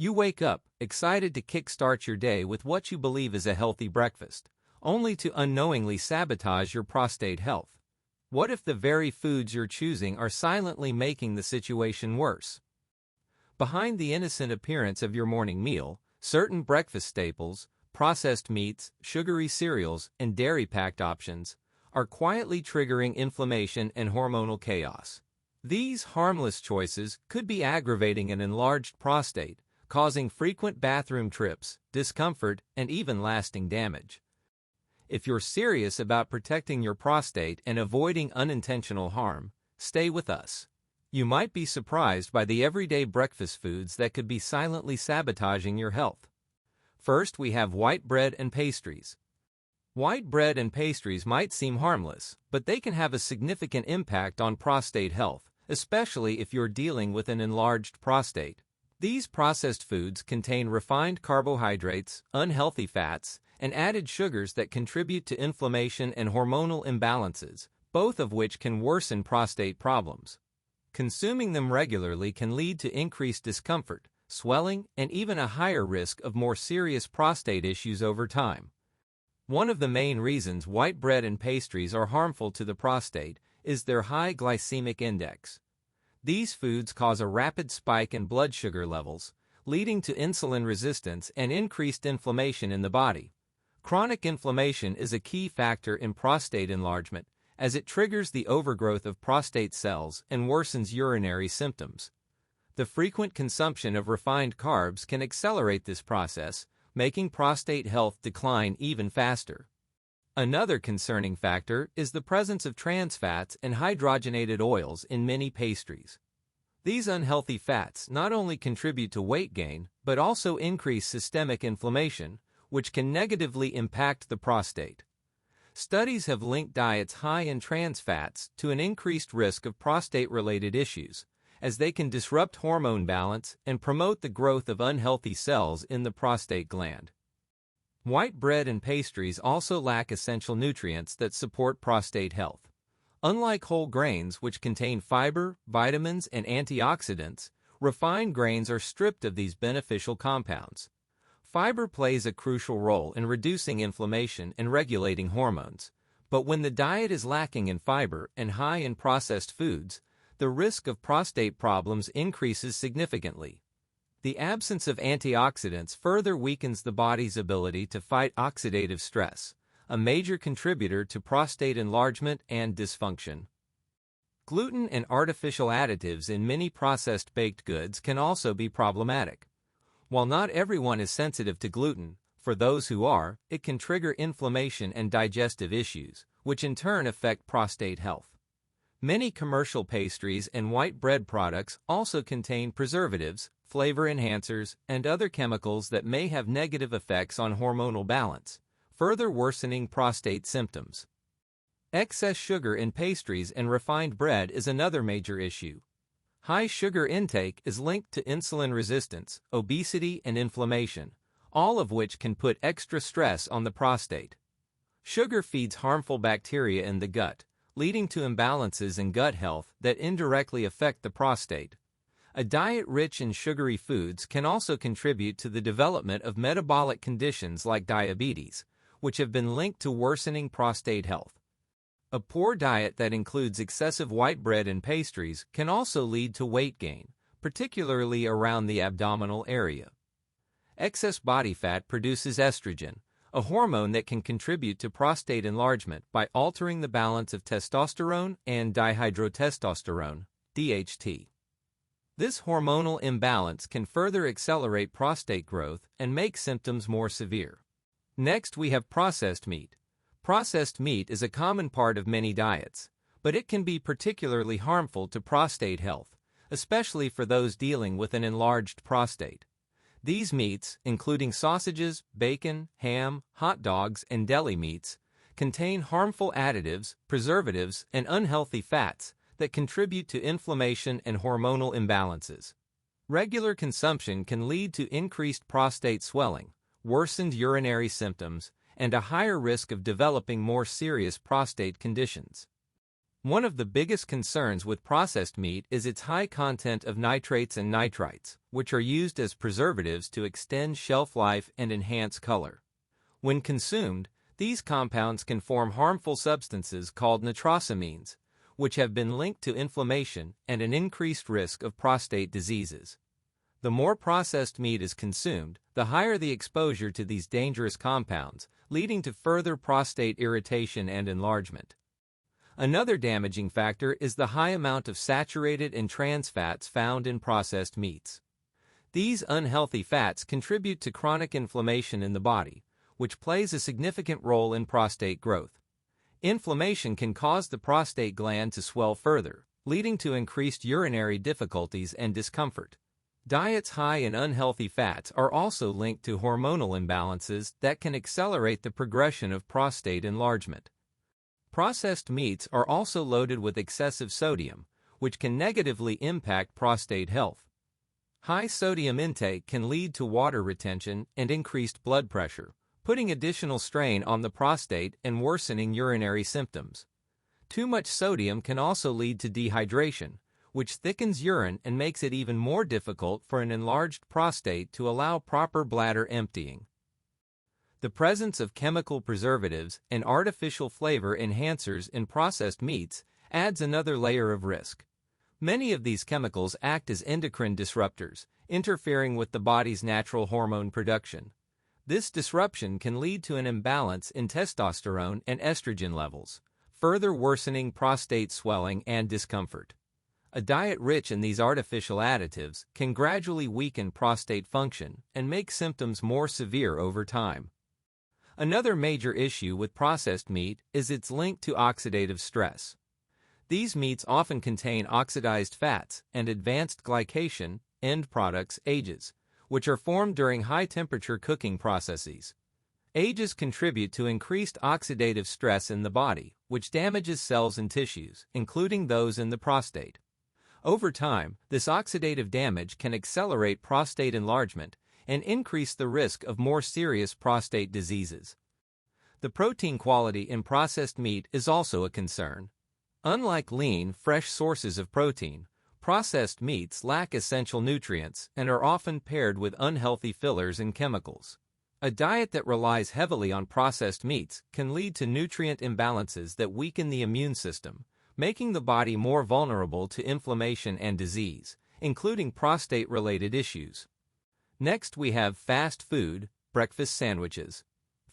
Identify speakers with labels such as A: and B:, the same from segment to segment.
A: You wake up, excited to kickstart your day with what you believe is a healthy breakfast, only to unknowingly sabotage your prostate health. What if the very foods you're choosing are silently making the situation worse? Behind the innocent appearance of your morning meal, certain breakfast staples, processed meats, sugary cereals, and dairy-packed options are quietly triggering inflammation and hormonal chaos. These harmless choices could be aggravating an enlarged prostate, causing frequent bathroom trips, discomfort, and even lasting damage. If you're serious about protecting your prostate and avoiding unintentional harm, stay with us. You might be surprised by the everyday breakfast foods that could be silently sabotaging your health. First, we have white bread and pastries. White bread and pastries might seem harmless, but they can have a significant impact on prostate health, especially if you're dealing with an enlarged prostate. These processed foods contain refined carbohydrates, unhealthy fats, and added sugars that contribute to inflammation and hormonal imbalances, both of which can worsen prostate problems. Consuming them regularly can lead to increased discomfort, swelling, and even a higher risk of more serious prostate issues over time. One of the main reasons white bread and pastries are harmful to the prostate is their high glycemic index. These foods cause a rapid spike in blood sugar levels, leading to insulin resistance and increased inflammation in the body. Chronic inflammation is a key factor in prostate enlargement, as it triggers the overgrowth of prostate cells and worsens urinary symptoms. The frequent consumption of refined carbs can accelerate this process, making prostate health decline even faster. Another concerning factor is the presence of trans fats and hydrogenated oils in many pastries. These unhealthy fats not only contribute to weight gain, but also increase systemic inflammation, which can negatively impact the prostate. Studies have linked diets high in trans fats to an increased risk of prostate-related issues, as they can disrupt hormone balance and promote the growth of unhealthy cells in the prostate gland. White bread and pastries also lack essential nutrients that support prostate health. Unlike whole grains, which contain fiber, vitamins, and antioxidants, refined grains are stripped of these beneficial compounds. Fiber plays a crucial role in reducing inflammation and regulating hormones, but when the diet is lacking in fiber and high in processed foods, the risk of prostate problems increases significantly. The absence of antioxidants further weakens the body's ability to fight oxidative stress, a major contributor to prostate enlargement and dysfunction. Gluten and artificial additives in many processed baked goods can also be problematic. While not everyone is sensitive to gluten, for those who are, it can trigger inflammation and digestive issues, which in turn affect prostate health. Many commercial pastries and white bread products also contain preservatives, flavor enhancers, and other chemicals that may have negative effects on hormonal balance, further worsening prostate symptoms. Excess sugar in pastries and refined bread is another major issue. High sugar intake is linked to insulin resistance, obesity, and inflammation, all of which can put extra stress on the prostate. Sugar feeds harmful bacteria in the gut, leading to imbalances in gut health that indirectly affect the prostate. A diet rich in sugary foods can also contribute to the development of metabolic conditions like diabetes, which have been linked to worsening prostate health. A poor diet that includes excessive white bread and pastries can also lead to weight gain, particularly around the abdominal area. Excess body fat produces estrogen, a hormone that can contribute to prostate enlargement by altering the balance of testosterone and dihydrotestosterone, DHT. This hormonal imbalance can further accelerate prostate growth and make symptoms more severe. Next, we have processed meat. Processed meat is a common part of many diets, but it can be particularly harmful to prostate health, especially for those dealing with an enlarged prostate. These meats, including sausages, bacon, ham, hot dogs, and deli meats, contain harmful additives, preservatives, and unhealthy fats that contribute to inflammation and hormonal imbalances. Regular consumption can lead to increased prostate swelling, worsened urinary symptoms, and a higher risk of developing more serious prostate conditions. One of the biggest concerns with processed meat is its high content of nitrates and nitrites, which are used as preservatives to extend shelf life and enhance color. When consumed, these compounds can form harmful substances called nitrosamines, which have been linked to inflammation and an increased risk of prostate diseases. The more processed meat is consumed, the higher the exposure to these dangerous compounds, leading to further prostate irritation and enlargement. Another damaging factor is the high amount of saturated and trans fats found in processed meats. These unhealthy fats contribute to chronic inflammation in the body, which plays a significant role in prostate growth. Inflammation can cause the prostate gland to swell further, leading to increased urinary difficulties and discomfort. Diets high in unhealthy fats are also linked to hormonal imbalances that can accelerate the progression of prostate enlargement. Processed meats are also loaded with excessive sodium, which can negatively impact prostate health. High sodium intake can lead to water retention and increased blood pressure, putting additional strain on the prostate and worsening urinary symptoms. Too much sodium can also lead to dehydration, which thickens urine and makes it even more difficult for an enlarged prostate to allow proper bladder emptying. The presence of chemical preservatives and artificial flavor enhancers in processed meats adds another layer of risk. Many of these chemicals act as endocrine disruptors, interfering with the body's natural hormone production. This disruption can lead to an imbalance in testosterone and estrogen levels, further worsening prostate swelling and discomfort. A diet rich in these artificial additives can gradually weaken prostate function and make symptoms more severe over time. Another major issue with processed meat is its link to oxidative stress. These meats often contain oxidized fats and advanced glycation, end products, ages, which are formed during high-temperature cooking processes. Ages contribute to increased oxidative stress in the body, which damages cells and tissues, including those in the prostate. Over time, this oxidative damage can accelerate prostate enlargement and increase the risk of more serious prostate diseases. The protein quality in processed meat is also a concern. Unlike lean, fresh sources of protein, processed meats lack essential nutrients and are often paired with unhealthy fillers and chemicals. A diet that relies heavily on processed meats can lead to nutrient imbalances that weaken the immune system, making the body more vulnerable to inflammation and disease, including prostate-related issues. Next, we have fast food, breakfast sandwiches.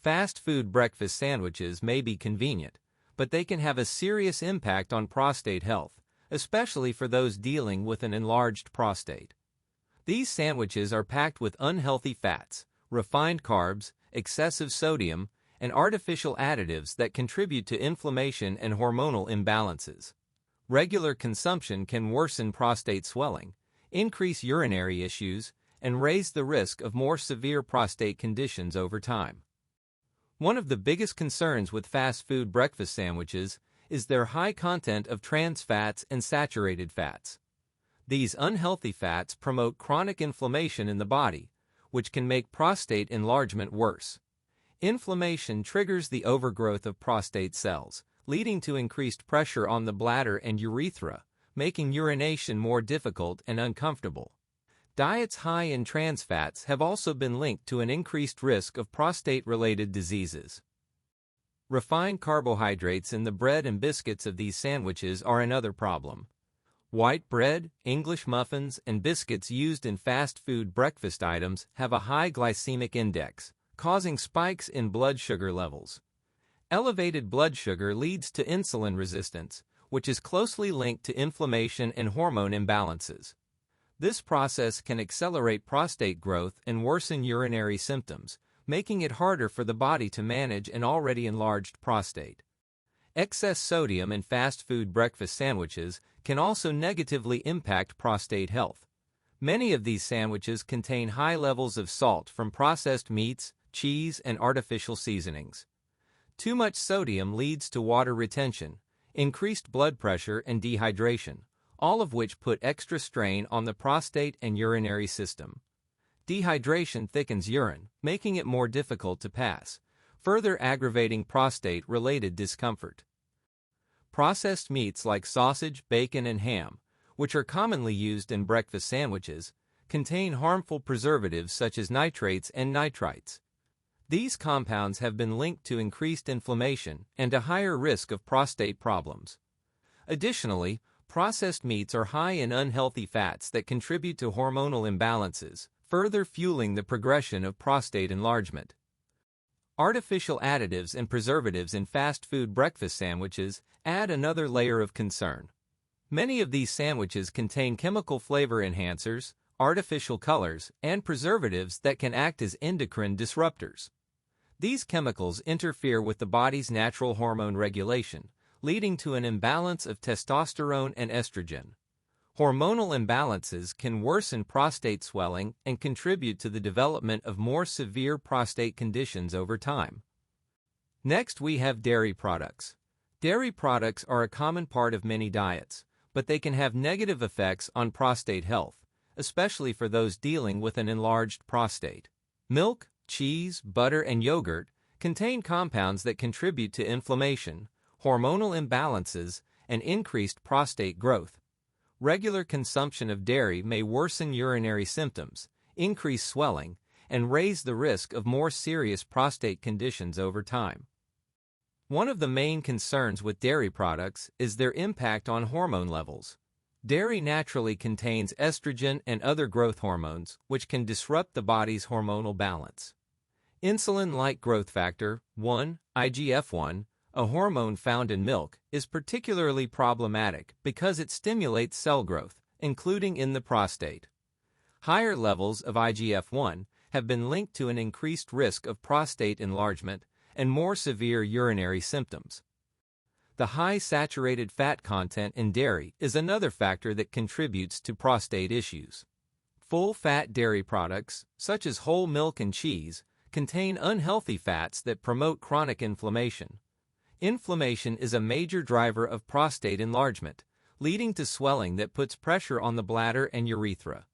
A: Fast food breakfast sandwiches may be convenient, but they can have a serious impact on prostate health, especially for those dealing with an enlarged prostate. These sandwiches are packed with unhealthy fats, refined carbs, excessive sodium, and artificial additives that contribute to inflammation and hormonal imbalances. Regular consumption can worsen prostate swelling, increase urinary issues, and raise the risk of more severe prostate conditions over time. One of the biggest concerns with fast food breakfast sandwiches is their high content of trans fats and saturated fats. These unhealthy fats promote chronic inflammation in the body, which can make prostate enlargement worse. Inflammation triggers the overgrowth of prostate cells, leading to increased pressure on the bladder and urethra, making urination more difficult and uncomfortable. Diets high in trans fats have also been linked to an increased risk of prostate-related diseases. Refined carbohydrates in the bread and biscuits of these sandwiches are another problem. White bread, English muffins, and biscuits used in fast food breakfast items have a high glycemic index, causing spikes in blood sugar levels. Elevated blood sugar leads to insulin resistance, which is closely linked to inflammation and hormone imbalances. This process can accelerate prostate growth and worsen urinary symptoms, making it harder for the body to manage an already enlarged prostate. Excess sodium in fast food breakfast sandwiches can also negatively impact prostate health. Many of these sandwiches contain high levels of salt from processed meats, cheese, and artificial seasonings. Too much sodium leads to water retention, increased blood pressure, and dehydration, all of which put extra strain on the prostate and urinary system. Dehydration thickens urine, making it more difficult to pass, further aggravating prostate-related discomfort. Processed meats like sausage, bacon, and ham, which are commonly used in breakfast sandwiches, contain harmful preservatives such as nitrates and nitrites. These compounds have been linked to increased inflammation and a higher risk of prostate problems. Additionally, processed meats are high in unhealthy fats that contribute to hormonal imbalances, further fueling the progression of prostate enlargement. Artificial additives and preservatives in fast food breakfast sandwiches add another layer of concern. Many of these sandwiches contain chemical flavor enhancers, artificial colors, and preservatives that can act as endocrine disruptors. These chemicals interfere with the body's natural hormone regulation, leading to an imbalance of testosterone and estrogen. Hormonal imbalances can worsen prostate swelling and contribute to the development of more severe prostate conditions over time. Next, we have dairy products. Dairy products are a common part of many diets, but they can have negative effects on prostate health, especially for those dealing with an enlarged prostate. Milk, cheese, butter, and yogurt contain compounds that contribute to inflammation, hormonal imbalances, and increased prostate growth. Regular consumption of dairy may worsen urinary symptoms, increase swelling, and raise the risk of more serious prostate conditions over time. One of the main concerns with dairy products is their impact on hormone levels. Dairy naturally contains estrogen and other growth hormones, which can disrupt the body's hormonal balance. Insulin-like growth factor 1, IGF-1, a hormone found in milk, is particularly problematic because it stimulates cell growth, including in the prostate. Higher levels of IGF-1 have been linked to an increased risk of prostate enlargement and more severe urinary symptoms. The high saturated fat content in dairy is another factor that contributes to prostate issues. Full-fat dairy products, such as whole milk and cheese, contain unhealthy fats that promote chronic inflammation. Inflammation is a major driver of prostate enlargement, leading to swelling that puts pressure on the bladder and urethra.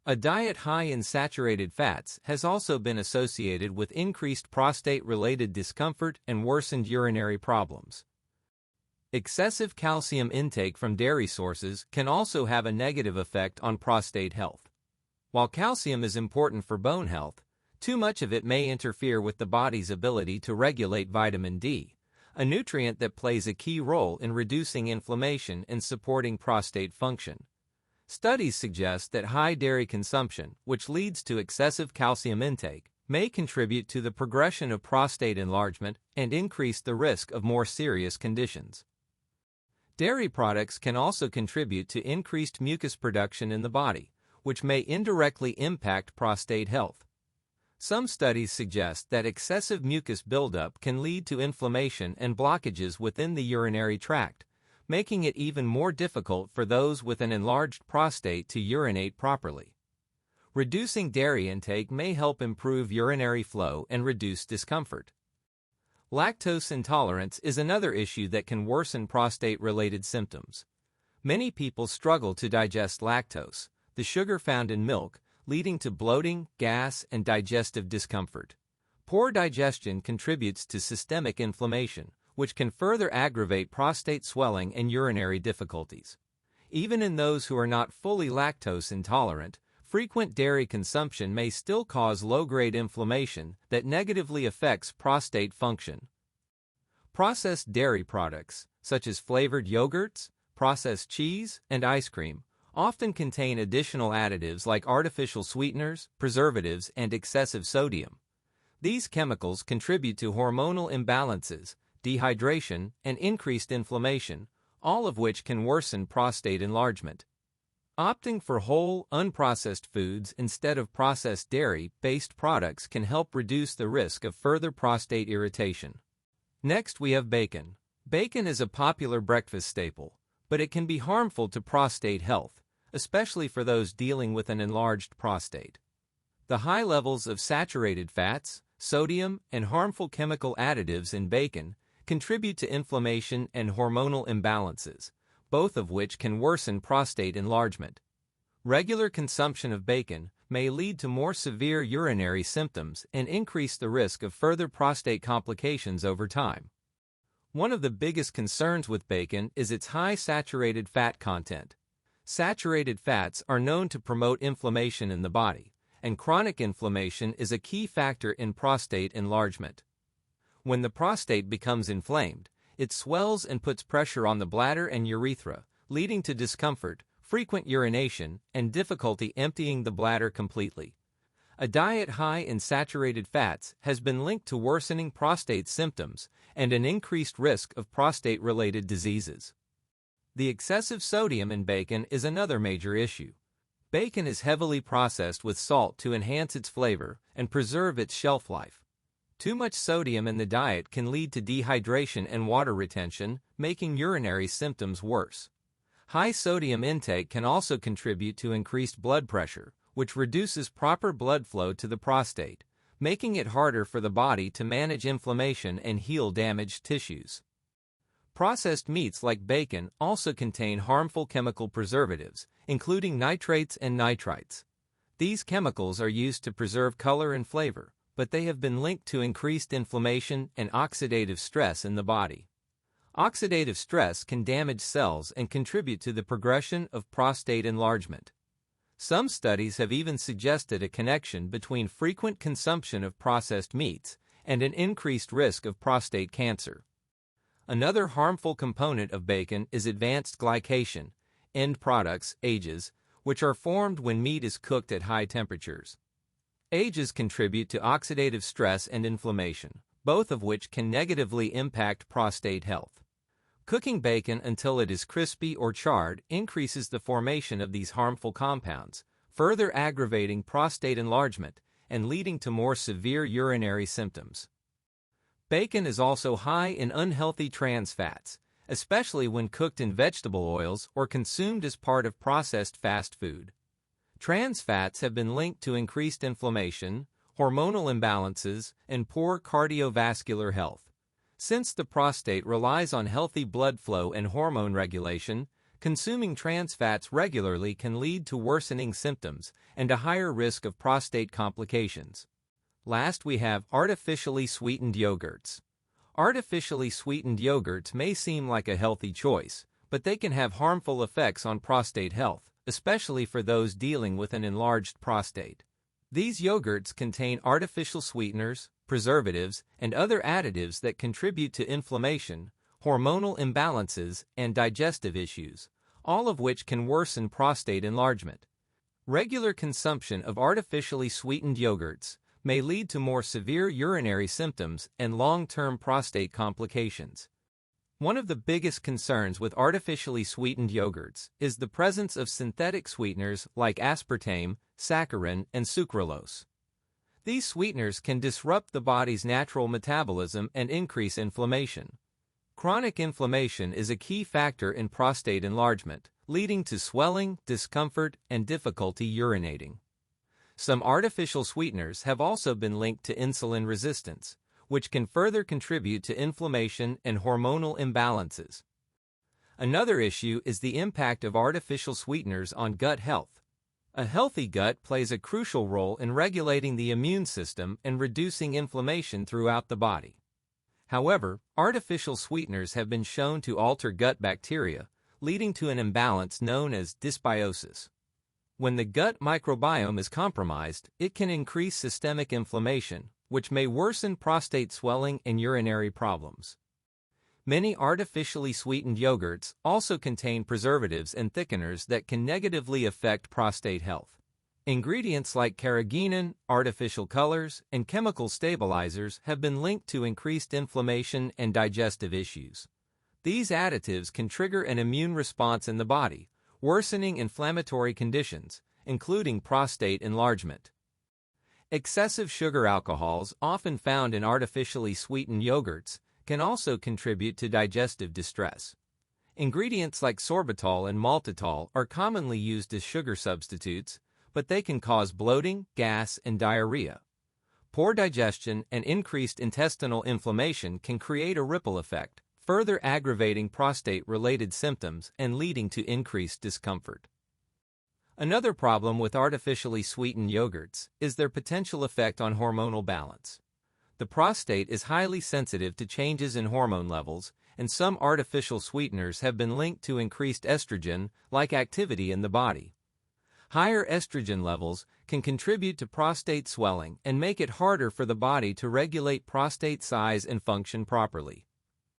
A: A diet high in saturated fats has also been associated with increased prostate-related discomfort and worsened urinary problems. Excessive calcium intake from dairy sources can also have a negative effect on prostate health. While calcium is important for bone health, too much of it may interfere with the body's ability to regulate vitamin D, a nutrient that plays a key role in reducing inflammation and supporting prostate function. Studies suggest that high dairy consumption, which leads to excessive calcium intake, may contribute to the progression of prostate enlargement and increase the risk of more serious conditions. Dairy products can also contribute to increased mucus production in the body, which may indirectly impact prostate health. Some studies suggest that excessive mucus buildup can lead to inflammation and blockages within the urinary tract, making it even more difficult for those with an enlarged prostate to urinate properly. Reducing dairy intake may help improve urinary flow and reduce discomfort. Lactose intolerance is another issue that can worsen prostate-related symptoms. Many people struggle to digest lactose, the sugar found in milk, leading to bloating, gas, and digestive discomfort. Poor digestion contributes to systemic inflammation, which can further aggravate prostate swelling and urinary difficulties. Even in those who are not fully lactose intolerant, frequent dairy consumption may still cause low-grade inflammation that negatively affects prostate function. Processed dairy products, such as flavored yogurts, processed cheese, and ice cream, often contain additional additives like artificial sweeteners, preservatives, and excessive sodium. These chemicals contribute to hormonal imbalances, dehydration, and increased inflammation, all of which can worsen prostate enlargement. Opting for whole, unprocessed foods instead of processed dairy-based products can help reduce the risk of further prostate irritation. Next, we have bacon. Bacon is a popular breakfast staple, but it can be harmful to prostate health, especially for those dealing with an enlarged prostate. The high levels of saturated fats, sodium, and harmful chemical additives in bacon contribute to inflammation and hormonal imbalances, both of which can worsen prostate enlargement. Regular consumption of bacon may lead to more severe urinary symptoms and increase the risk of further prostate complications over time. One of the biggest concerns with bacon is its high saturated fat content. Saturated fats are known to promote inflammation in the body, and chronic inflammation is a key factor in prostate enlargement. When the prostate becomes inflamed, it swells and puts pressure on the bladder and urethra, leading to discomfort, frequent urination, and difficulty emptying the bladder completely. A diet high in saturated fats has been linked to worsening prostate symptoms and an increased risk of prostate-related diseases. The excessive sodium in bacon is another major issue. Bacon is heavily processed with salt to enhance its flavor and preserve its shelf life. Too much sodium in the diet can lead to dehydration and water retention, making urinary symptoms worse. High sodium intake can also contribute to increased blood pressure, which reduces proper blood flow to the prostate, making it harder for the body to manage inflammation and heal damaged tissues. Processed meats like bacon also contain harmful chemical preservatives, including nitrates and nitrites. These chemicals are used to preserve color and flavor, but they have been linked to increased inflammation and oxidative stress in the body. Oxidative stress can damage cells and contribute to the progression of prostate enlargement. Some studies have even suggested a connection between frequent consumption of processed meats and an increased risk of prostate cancer. Another harmful component of bacon is advanced glycation, end products, AGEs, which are formed when meat is cooked at high temperatures. AGEs contribute to oxidative stress and inflammation, both of which can negatively impact prostate health. Cooking bacon until it is crispy or charred increases the formation of these harmful compounds, further aggravating prostate enlargement and leading to more severe urinary symptoms. Bacon is also high in unhealthy trans fats, especially when cooked in vegetable oils or consumed as part of processed fast food. Trans fats have been linked to increased inflammation, hormonal imbalances, and poor cardiovascular health. Since the prostate relies on healthy blood flow and hormone regulation, consuming trans fats regularly can lead to worsening symptoms and a higher risk of prostate complications. Last, we have artificially sweetened yogurts. Artificially sweetened yogurts may seem like a healthy choice, but they can have harmful effects on prostate health, especially for those dealing with an enlarged prostate. These yogurts contain artificial sweeteners, preservatives, and other additives that contribute to inflammation, hormonal imbalances, and digestive issues, all of which can worsen prostate enlargement. Regular consumption of artificially sweetened yogurts may lead to more severe urinary symptoms and long-term prostate complications. One of the biggest concerns with artificially sweetened yogurts is the presence of synthetic sweeteners like aspartame, saccharin, and sucralose. These sweeteners can disrupt the body's natural metabolism and increase inflammation. Chronic inflammation is a key factor in prostate enlargement, leading to swelling, discomfort, and difficulty urinating. Some artificial sweeteners have also been linked to insulin resistance, which can further contribute to inflammation and hormonal imbalances. Another issue is the impact of artificial sweeteners on gut health. A healthy gut plays a crucial role in regulating the immune system and reducing inflammation throughout the body. However, artificial sweeteners have been shown to alter gut bacteria, leading to an imbalance known as dysbiosis. When the gut microbiome is compromised, it can increase systemic inflammation, which may worsen prostate swelling and urinary problems. Many artificially sweetened yogurts also contain preservatives and thickeners that can negatively affect prostate health. Ingredients like carrageenan, artificial colors, and chemical stabilizers have been linked to increased inflammation and digestive issues. These additives can trigger an immune response in the body, worsening inflammatory conditions, including prostate enlargement. Excessive sugar alcohols, often found in artificially sweetened yogurts, can also contribute to digestive distress. Ingredients like sorbitol and maltitol are commonly used as sugar substitutes, but they can cause bloating, gas, and diarrhea. Poor digestion and increased intestinal inflammation can create a ripple effect, further aggravating prostate-related symptoms and leading to increased discomfort. Another problem with artificially sweetened yogurts is their potential effect on hormonal balance. The prostate is highly sensitive to changes in hormone levels, and some artificial sweeteners have been linked to increased estrogen-like activity in the body. Higher estrogen levels can contribute to prostate swelling and make it harder for the body to regulate prostate size and function properly.